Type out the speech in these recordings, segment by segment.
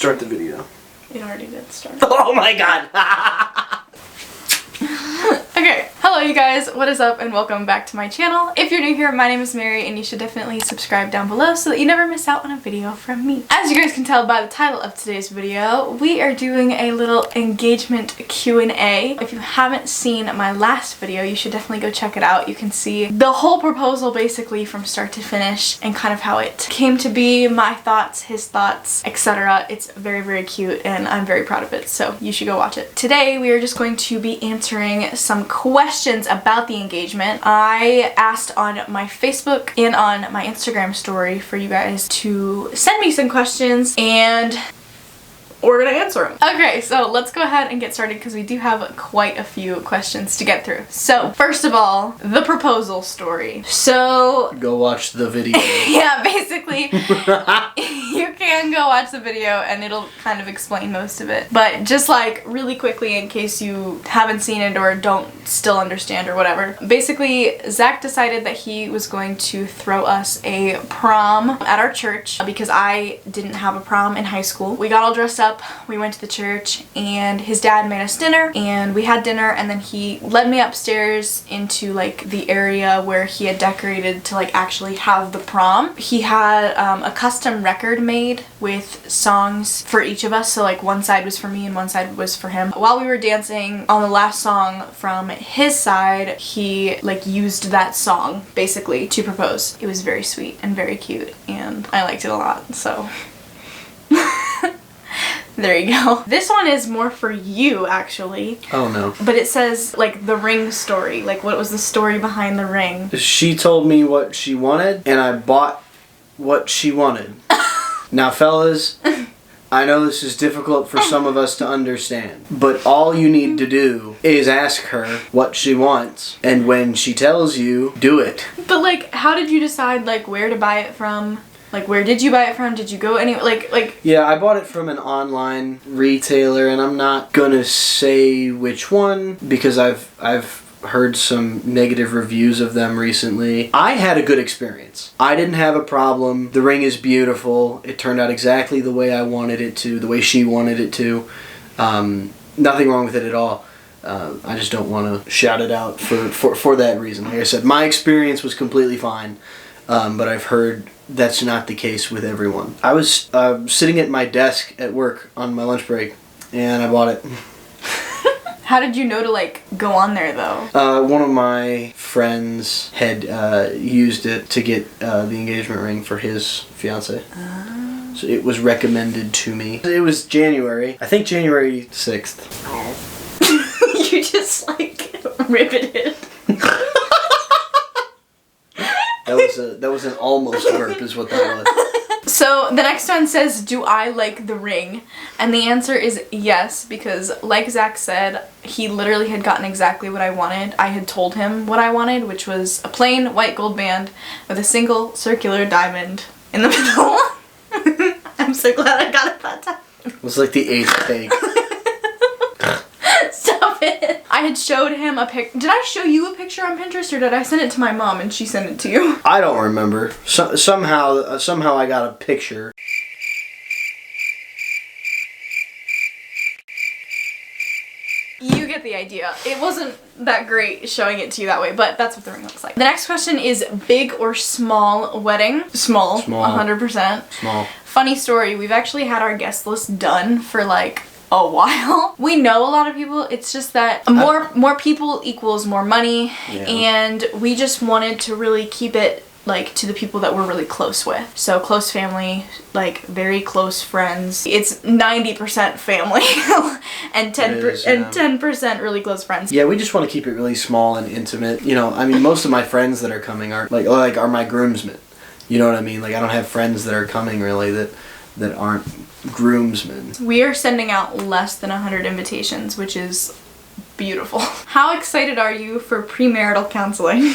Start the video. It already did start. Oh my god! Okay, hello you guys, what is up and welcome back to my channel. If you're new here, my name is Mary and you should definitely subscribe down below so that you never miss out on a video from me. As you guys can tell by the title of today's video, we are doing a little engagement Q&A. If you haven't seen my last video, you should definitely go check it out. You can see the whole proposal basically from start to finish and kind of how it came to be, my thoughts, his thoughts, etc. It's very, very cute and I'm very proud of it, so you should go watch it. Today we are just going to be answering some questions about the engagement. I asked on my Facebook and on my Instagram story for you guys to send me some questions and we're gonna answer them. Okay, so let's go ahead and get started because we do have quite a few questions to get through. So first of all, the proposal story. So go watch the video. Yeah, basically you can go watch the video and it'll kind of explain most of it. But just like really quickly in case you haven't seen it or don't still understand or whatever. Basically, Zach decided that he was going to throw us a prom at our church because I didn't have a prom in high school. We got all dressed up, we went to the church, and his dad made us dinner, and we had dinner, and then he led me upstairs into like the area where he had decorated to like actually have the prom. He had a custom record made with songs for each of us, so like one side was for me and one side was for him. While we were dancing on the last song from his side, he like used that song basically to propose. It was very sweet and very cute and I liked it a lot, so there you go. This one is more for you actually. Oh no. But it says like the ring story, like what was the story behind the ring? She told me what she wanted and I bought what she wanted. Now fellas, I know this is difficult for some of us to understand, but all you need to do is ask her what she wants, and when she tells you, do it. But like, how did you decide like where to buy it from? Like, where did you buy it from? Did you go anywhere? Like... Yeah, I bought it from an online retailer, and I'm not gonna say which one because I've heard some negative reviews of them recently. I had a good experience. I didn't have a problem. The ring is beautiful. It turned out exactly the way I wanted it to, the way she wanted it to. Nothing wrong with it at all. I just don't want to shout it out for that reason. Like I said, my experience was completely fine, but I've heard that's not the case with everyone. I was sitting at my desk at work on my lunch break, and I bought it. How did you know to like go on there though? One of my friends had used it to get the engagement ring for his fiance. So it was recommended to me. It was January, I think January 6th. You just like riveted. That was an almost burp is what that was. So the next one says, do I like the ring? And the answer is yes, because like Zach said, he literally had gotten exactly what I wanted. I had told him what I wanted, which was a plain white gold band with a single circular diamond in the middle. I'm so glad I got it that time. It was like the 8th take. Stop it. I had showed him a pic. Did I show you a picture on Pinterest or did I send it to my mom and she sent it to you? I don't remember. Somehow I got a picture. You get the idea. It wasn't that great showing it to you that way, but that's what the ring looks like. The next question is big or small wedding? Small. Small. 100%. Small. Funny story, we've actually had our guest list done for like a while. We know a lot of people, it's just that more people equals more money, yeah. And we just wanted to really keep it like to the people that we're really close with. So close family, like very close friends. It's 90% family and 10% really close friends. Yeah, we just want to keep it really small and intimate. You know, I mean, most of my friends that are coming are are my groomsmen. You know what I mean? Like I don't have friends that are coming really that aren't groomsmen. We are sending out less than 100 invitations, which is beautiful. How excited are you for premarital counseling?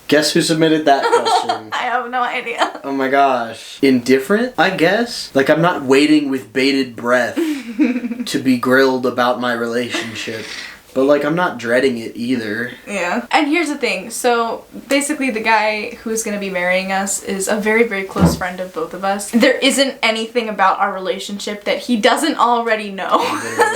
Guess who submitted that question? I have no idea. Oh my gosh. Indifferent, I guess? Like I'm not waiting with bated breath to be grilled about my relationship. But, like, I'm not dreading it either. Yeah. And here's the thing. So, basically, the guy who's going to be marrying us is a very, very close friend of both of us. There isn't anything about our relationship that he doesn't already know.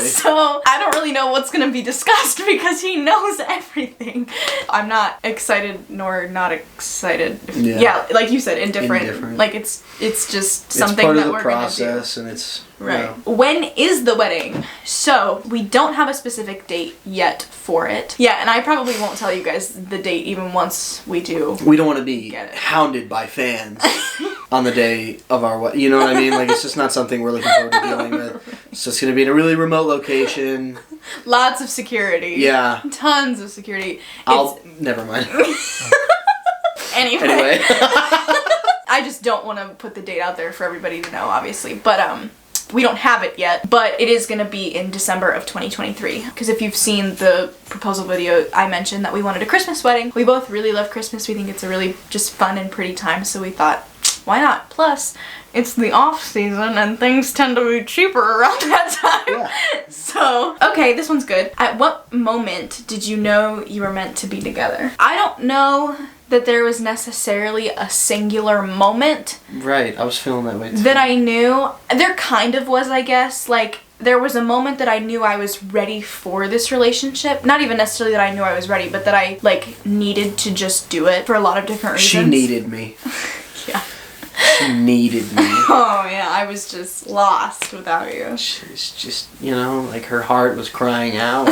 So, I don't really know what's going to be discussed because he knows everything. I'm not excited nor not excited. Yeah, like you said, indifferent. Like, it's just something that we're going to do. It's part of the process, and it's... Right. When is the wedding? So, we don't have a specific date yet for it. Yeah, and I probably won't tell you guys the date even once we do. We don't want to be hounded by fans on the day of our wedding. You know what I mean? Like, it's just not something we're looking forward to dealing with. It's just going to be in a really remote location. Lots of security. Yeah. Tons of security. Never mind. Anyway. I just don't want to put the date out there for everybody to know, obviously. But, we don't have it yet, but it is going to be in December of 2023. Because if you've seen the proposal video, I mentioned that we wanted a Christmas wedding. We both really love Christmas. We think it's a really just fun and pretty time, so we thought, why not? Plus, it's the off season and things tend to be cheaper around that time. Yeah. So, okay, this one's good. At what moment did you know you were meant to be together? I don't know that there was necessarily a singular moment. Right, I was feeling that way too. That I knew. There kind of was, I guess. Like, there was a moment that I knew I was ready for this relationship. Not even necessarily that I knew I was ready, but that I, like, needed to just do it for a lot of different reasons. She needed me. Yeah. She needed me. Oh, yeah, I was just lost without you. She was just, you know, like her heart was crying out.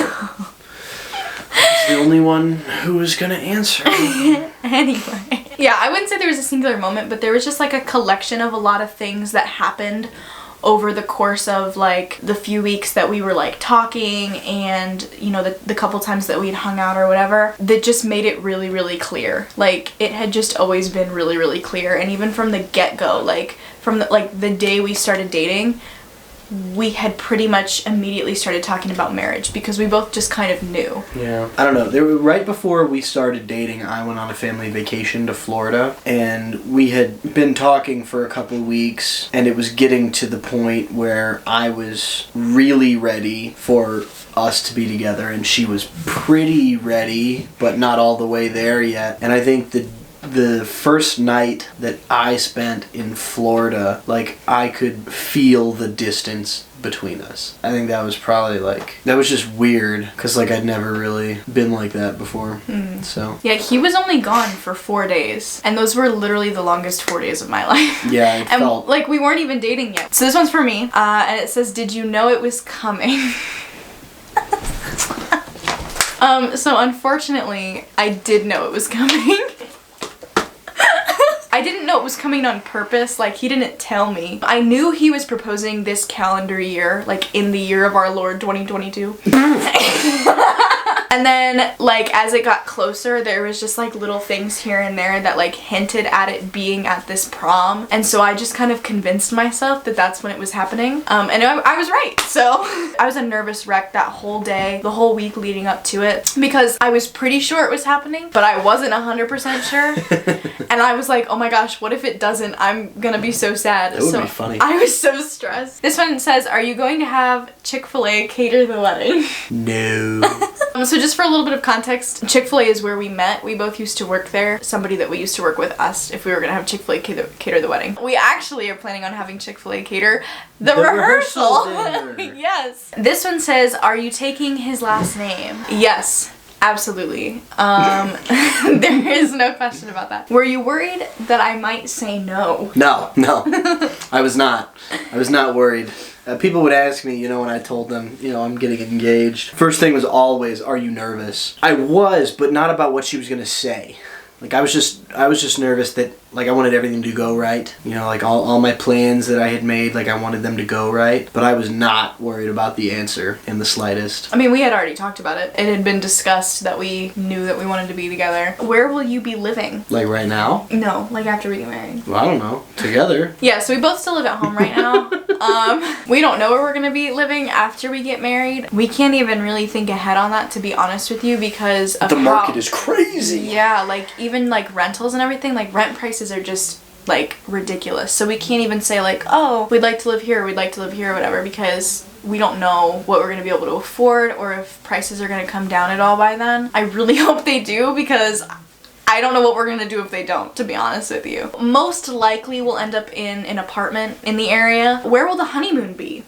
I was the only one who was gonna answer me. Anyway. Yeah, I wouldn't say there was a singular moment, but there was just like a collection of a lot of things that happened over the course of like the few weeks that we were like talking and, you know, the couple times that we'd hung out or whatever, that just made it really, really clear. Like, it had just always been really, really clear. And even from the get-go, like from the day we started dating, we had pretty much immediately started talking about marriage because we both just kind of knew. Yeah. I don't know. Right before we started dating, I went on a family vacation to Florida, and we had been talking for a couple of weeks, and it was getting to the point where I was really ready for us to be together, and she was pretty ready, but not all the way there yet. And I think the first night that I spent in Florida, like, I could feel the distance between us. I think that was probably that was just weird, because like I'd never really been like that before. So yeah, he was only gone for 4 days, and those were literally the longest 4 days of my life. Yeah, it felt like we weren't even dating yet. So this one's for me, and it says, did you know it was coming? So unfortunately, I did know it was coming. I didn't know it was coming on purpose, like he didn't tell me. I knew he was proposing this calendar year, like in the year of our Lord 2022. And then, like, as it got closer, there was just like little things here and there that like hinted at it being at this prom. And so I just kind of convinced myself that that's when it was happening. And I was right. So I was a nervous wreck that whole day, the whole week leading up to it, because I was pretty sure it was happening, but I wasn't 100% sure. And I was like, oh my gosh, what if it doesn't? I'm gonna be so sad. It would be funny. I was so stressed. This one says, are you going to have ChickFilA cater the wedding? No. So just for a little bit of context, ChickFilA is where we met. We both used to work there. Somebody that we used to work with asked if we were going to have ChickFilA cater the wedding. We actually are planning on having ChickFilA cater the rehearsal. Yes. This one says, are you taking his last name? Yes. Absolutely. There is no question about that. Were you worried that I might say no? No. I was not. I was not worried. People would ask me, you know, when I told them, you know, I'm getting engaged. First thing was always, are you nervous? I was, but not about what she was going to say. Like, I was just nervous that, like, I wanted everything to go right. You know, like, all my plans that I had made, like, I wanted them to go right. But I was not worried about the answer in the slightest. I mean, we had already talked about it. It had been discussed that we knew that we wanted to be together. Where will you be living? Like, right now? No, like after we get married. Well, I don't know. Together. Yeah, so we both still live at home right now. We don't know where we're gonna be living after we get married. We can't even really think ahead on that, to be honest with you, because of the market is crazy. Yeah, like, even like rentals and everything, like rent prices are just like ridiculous. So we can't even say like, oh, we'd like to live here, we'd like to live here, or whatever, because we don't know what we're going to be able to afford or if prices are going to come down at all by then. I really hope they do, because I don't know what we're gonna do if they don't, to be honest with you. Most likely we'll end up in an apartment in the area. Where will the honeymoon be?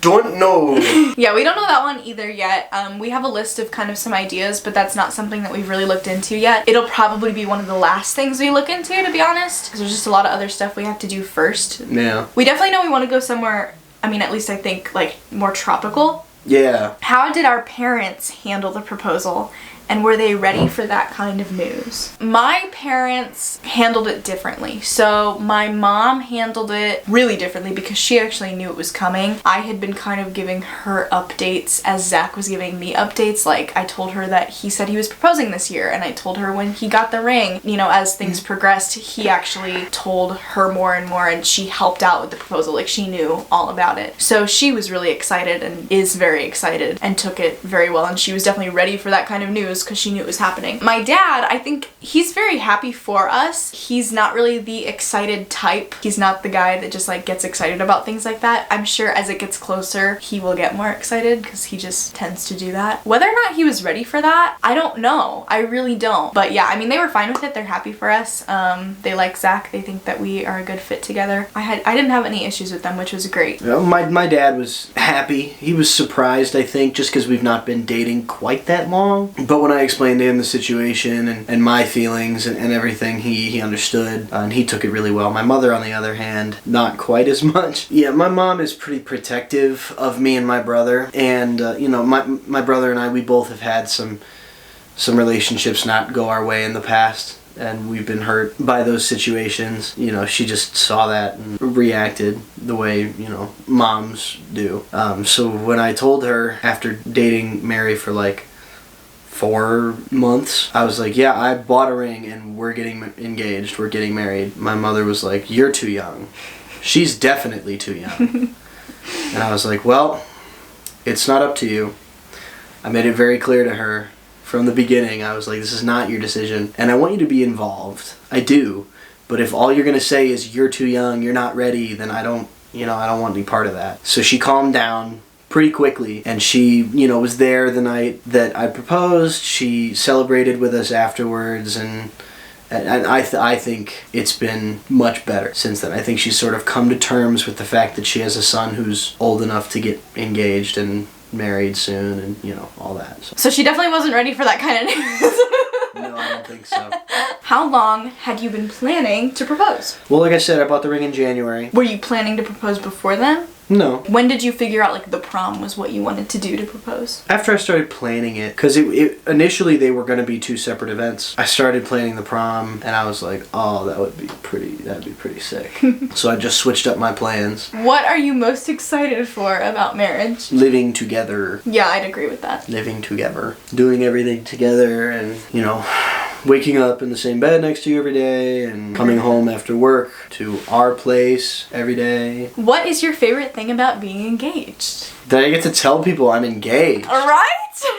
Don't know. Yeah, we don't know that one either yet. We have a list of kind of some ideas, but that's not something that we've really looked into yet. It'll probably be one of the last things we look into, to be honest, because there's just a lot of other stuff we have to do first. Yeah. We definitely know we want to go somewhere, I mean, at least I think, like, more tropical. Yeah. How did our parents handle the proposal? And were they ready for that kind of news? My parents handled it differently. So my mom handled it really differently because she actually knew it was coming. I had been kind of giving her updates as Zach was giving me updates. Like, I told her that he said he was proposing this year, and I told her when he got the ring. You know, as things progressed, he actually told her more and more, and she helped out with the proposal. Like, she knew all about it. So she was really excited and is very excited and took it very well, and she was definitely ready for that kind of news because she knew it was happening. My dad, I think he's very happy for us. He's not really the excited type. He's not the guy that just like gets excited about things like that. I'm sure as it gets closer, he will get more excited because he just tends to do that. Whether or not he was ready for that, I don't know. I really don't. But yeah, I mean, they were fine with it. They're happy for us. They like Zach. They think that we are a good fit together. I didn't have any issues with them, which was great. You know, my dad was happy. He was surprised, I think, just because we've not been dating quite that long. But when I explained to him the situation and my feelings and everything, he understood, and he took it really well. My mother, on the other hand, not quite as much. Yeah, my mom is pretty protective of me and my brother, and you know, my brother and I, we both have had some relationships not go our way in the past, and we've been hurt by those situations. You know, she just saw that and reacted the way, you know, moms do. So when I told her after dating Mary for like 4 months, I was like, yeah, I bought a ring and we're getting engaged, we're getting married. My mother was like, you're too young. She's definitely too young. And I was like, well, it's not up to you. I made it very clear to her from the beginning. I was like, this is not your decision, and I want you to be involved. I do. But if all you're going to say is you're too young, you're not ready, then I don't want any part of that. So she calmed down pretty quickly, and she, you know, was there the night that I proposed. She celebrated with us afterwards, and I think it's been much better since then. I think she's sort of come to terms with the fact that she has a son who's old enough to get engaged and married soon, and, you know, all that. So she definitely wasn't ready for that kind of news. No, I don't think so. How long had you been planning to propose? Well, like I said, I bought the ring in January. Were you planning to propose before then? No. When did you figure out, like, the prom was what you wanted to do to propose? After I started planning it, because it initially they were going to be 2 separate events. I started planning the prom, and I was like, oh, that'd be pretty sick. So I just switched up my plans. What are you most excited for about marriage? Living together. Yeah, I'd agree with that. Living together. Doing everything together, and, you know, waking up in the same bed next to you every day, and coming home after work to our place every day. What is your favorite thing about being engaged? That I get to tell people I'm engaged. Right?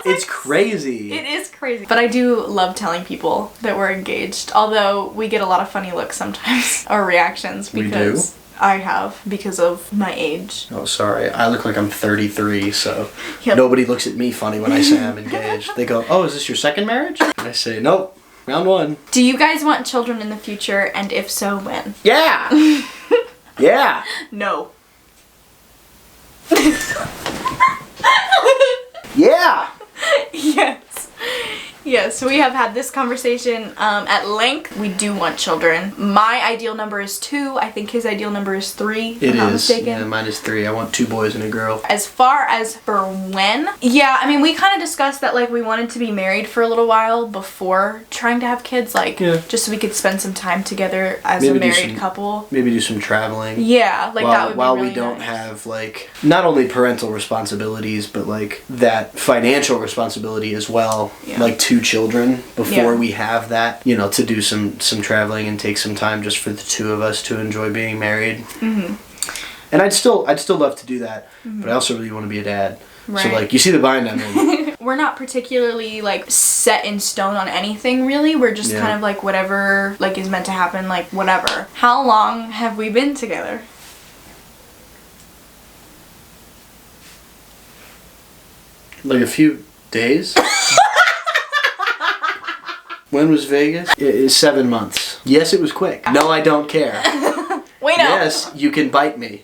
It's crazy. It is crazy. But I do love telling people that we're engaged, although we get a lot of funny looks sometimes, or reactions, because I have, because of my age. Oh, sorry. I look like I'm 33, so Yep. Nobody looks at me funny when I say I'm engaged. They go, oh, is this your second marriage? And I say, nope, round 1. Do you guys want children in the future, and if so, when? Yeah! Yeah! No. Yeah! Yes. Yes, we have had this conversation at length. We do want children. My ideal number is 2. I think his ideal number is 3, if I'm not mistaken. Yeah, mine is 3. I want 2 boys and a girl. As far as for when, yeah, I mean, we kind of discussed that, like, we wanted to be married for a little while before trying to have kids, like, just so we could spend some time together as a married couple. Maybe do some traveling. Yeah, like, that would be while really we don't nice. have, like, not only parental responsibilities, but, like, that financial responsibility as well. Yeah. Like, 2 children before we have that, you know, to do some traveling and take some time just for the 2 of us to enjoy being married. Mm-hmm. And I'd still love to do that, but I also really want to be a dad. Right. So, like, you see the bind I'm in. We're not particularly, like, set in stone on anything, really. We're just kind of, like, whatever, like, is meant to happen, like, whatever. How long have we been together? Like a few days? When was Vegas? It is 7 months. Yes, it was quick. No, I don't care. Wait, no. Yes, you can bite me.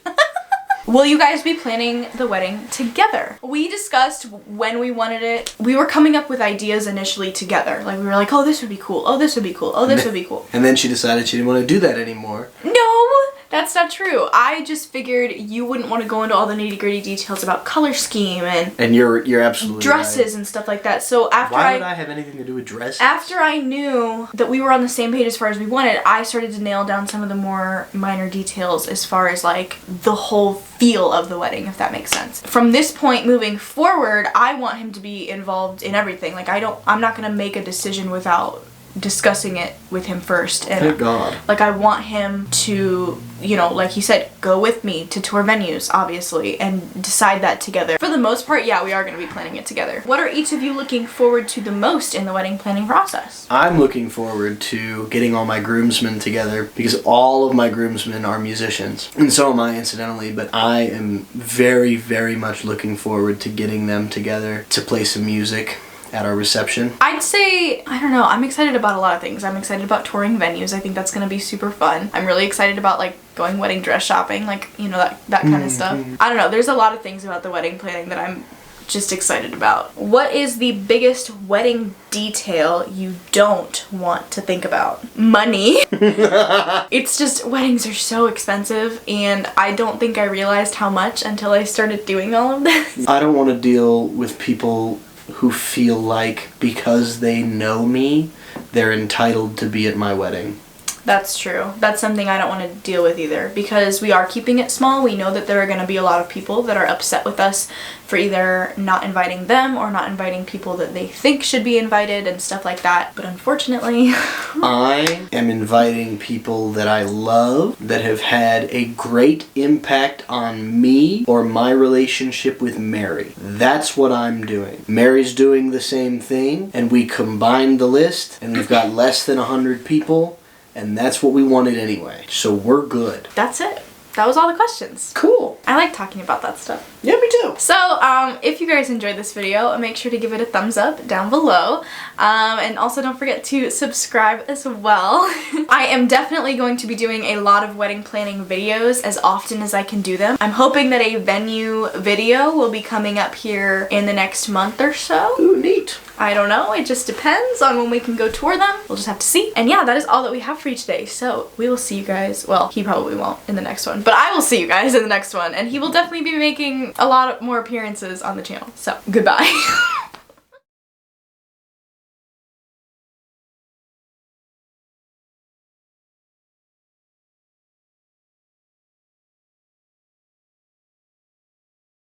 Will you guys be planning the wedding together? We discussed when we wanted it. We were coming up with ideas initially together. Like, we were like, oh, this would be cool. Oh, this would be cool. Oh, this would be cool. And then she decided she didn't want to do that anymore. No, that's not true. I just figured you wouldn't want to go into all the nitty-gritty details about color scheme and you're absolutely dresses right. and stuff like that. So after Why would I have anything to do with dresses? After I knew that we were on the same page as far as we wanted, I started to nail down some of the more minor details as far as like the whole feel of the wedding, if that makes sense. From this point moving forward, I want him to be involved in everything. Like I'm not gonna make a decision without discussing it with him first. And thank God. Like I want him to, you know, like he said, go with me to tour venues, obviously, and decide that together. For the most part, yeah, we are going to be planning it together. What are each of you looking forward to the most in the wedding planning process? I'm looking forward to getting all my groomsmen together because all of my groomsmen are musicians. And so am I, incidentally, but I am very, very much looking forward to getting them together to play some music at our reception. I'd say, I don't know, I'm excited about a lot of things. I'm excited about touring venues. I think that's gonna be super fun. I'm really excited about like going wedding dress shopping, like, you know, that kind of stuff. I don't know, there's a lot of things about the wedding planning that I'm just excited about. What is the biggest wedding detail you don't want to think about? Money. It's just, weddings are so expensive and I don't think I realized how much until I started doing all of this. I don't want to deal with people who feel like because they know me, they're entitled to be at my wedding. That's true. That's something I don't want to deal with either because we are keeping it small. We know that there are going to be a lot of people that are upset with us for either not inviting them or not inviting people that they think should be invited and stuff like that. But unfortunately, I am inviting people that I love that have had a great impact on me or my relationship with Mary. That's what I'm doing. Mary's doing the same thing and we combined the list and we've got less than 100 people. And that's what we wanted anyway. So we're good. That's it. That was all the questions. Cool. I like talking about that stuff. Yeah, me too. So, if you guys enjoyed this video, make sure to give it a thumbs up down below. And also don't forget to subscribe as well. I am definitely going to be doing a lot of wedding planning videos as often as I can do them. I'm hoping that a venue video will be coming up here in the next month or so. Ooh, neat. I don't know, it just depends on when we can go tour them. We'll just have to see. And yeah, that is all that we have for you today. So we will see you guys, well, he probably won't in the next one, but I will see you guys in the next one. And he will definitely be making a lot more appearances on the channel. So goodbye.